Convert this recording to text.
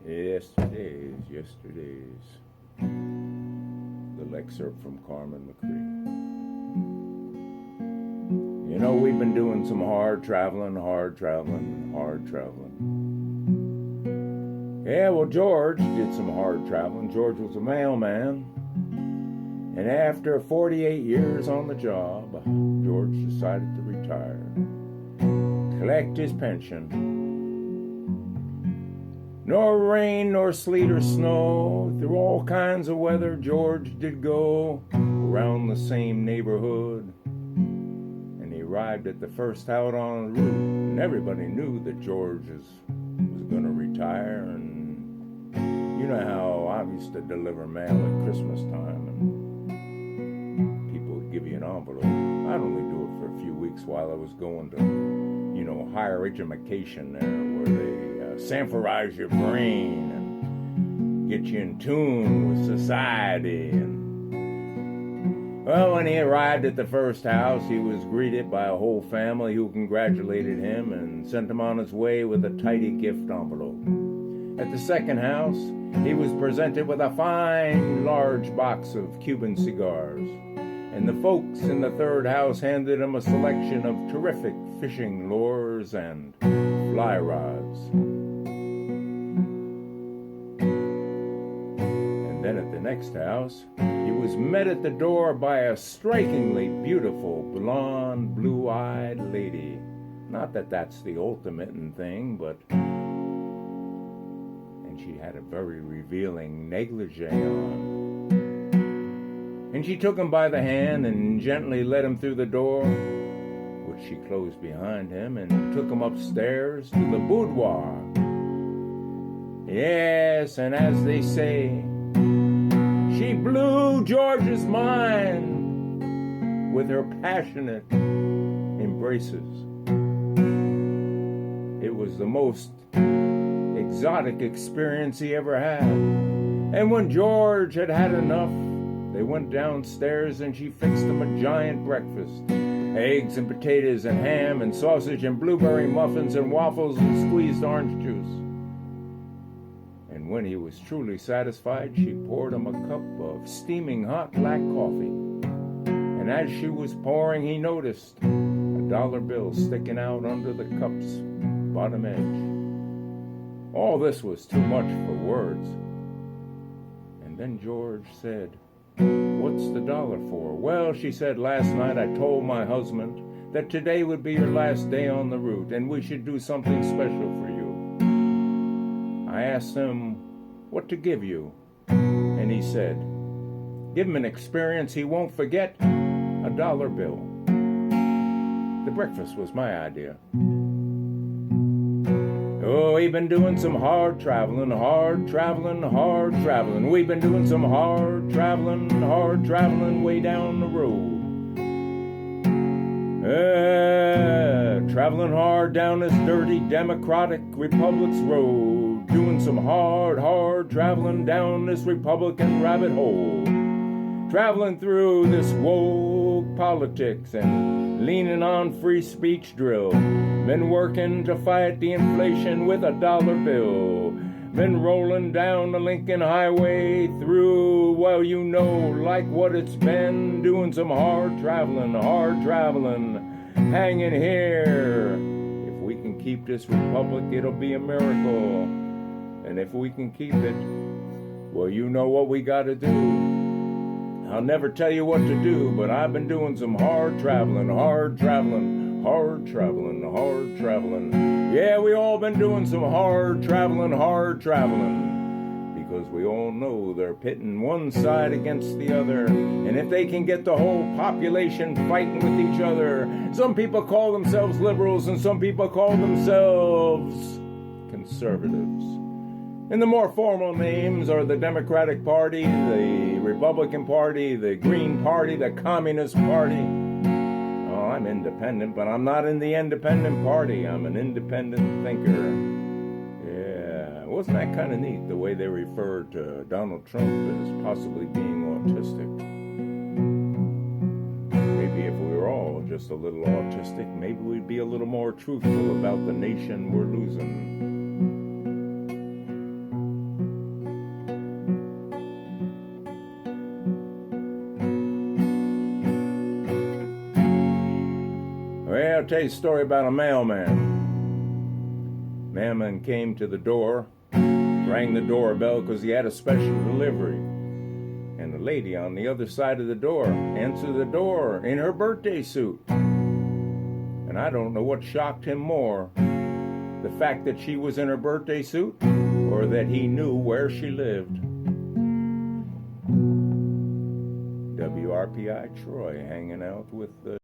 Yesterday's. Little excerpt from Carmen McCree. You know, we've been doing some hard traveling. Yeah, well, George did some hard traveling. George was a mailman. And after 48 years on the job, George decided to retire, collect his pension. Nor rain, nor sleet, or snow, through all kinds of weather, George did go around the same neighborhood. And he arrived at the first house on the route, and everybody knew that George was going to retire. And you know how I used to deliver mail at Christmas time, and people would give you an envelope. I'd only do it for a few weeks while I was going to, higher education there, where they sanforize your brain and get you in tune with society. And well, when he arrived at the first house, he was greeted by a whole family who congratulated him and sent him on his way with a tidy gift envelope. At the second house, he was presented with a fine, large box of Cuban cigars, and the folks in the third house handed him a selection of terrific fishing lures and fly rods. And then at the next house, he was met at the door by a strikingly beautiful, blonde, blue-eyed lady. Not that that's the ultimate thing, but... And she had a very revealing negligee on. And she took him by the hand and gently led him through the door, which she closed behind him, and took him upstairs to the boudoir. Yes, and as they say, she blew George's mind with her passionate embraces. It was the most exotic experience he ever had. And when George had had enough, they went downstairs and she fixed him a giant breakfast. Eggs and potatoes and ham and sausage and blueberry muffins and waffles and squeezed orange juice. And when he was truly satisfied, she poured him a cup of steaming hot black coffee. And as she was pouring, he noticed a dollar bill sticking out under the cup's bottom edge. All this was too much for words. And then George said, "What's the dollar for?" "Well," she said, "last night I told my husband that today would be your last day on the route and we should do something special for you. I asked him what to give you, and he said, give him an experience he won't forget, a dollar bill." The breakfast was my idea. Oh, we've been doing some hard traveling. We've been doing some hard traveling way down the road. Traveling hard down this dirty Democratic Republic's road. Doing some hard traveling down this Republican rabbit hole. Traveling through this woke politics and leaning on free speech drill. Been working to fight the inflation with a dollar bill. Been rolling down the Lincoln Highway through, well, like what it's been. Doing some hard traveling, hanging here. If we can keep this republic, it'll be a miracle. And if we can keep it, well, you know what we gotta do. I'll never tell you what to do, but I've been doing some hard traveling. Yeah, we all been doing some hard traveling. Because we all know they're pitting one side against the other. And if they can get the whole population fighting with each other, some people call themselves liberals and some people call themselves conservatives. And the more formal names are the Democratic Party, the Republican Party, the Green Party, the Communist Party. Oh, I'm independent, but I'm not in the independent party. I'm an independent thinker. Yeah, wasn't that kind of neat, the way they referred to Donald Trump as possibly being autistic? Maybe if we were all just a little autistic, maybe we'd be a little more truthful about the nation we're losing. tell you a story about a mailman. Mailman came to the door, rang the doorbell because he had a special delivery. And the lady on the other side of the door answered the door in her birthday suit. And I don't know what shocked him more, the fact that she was in her birthday suit or that he knew where she lived. WRPI Troy hanging out with the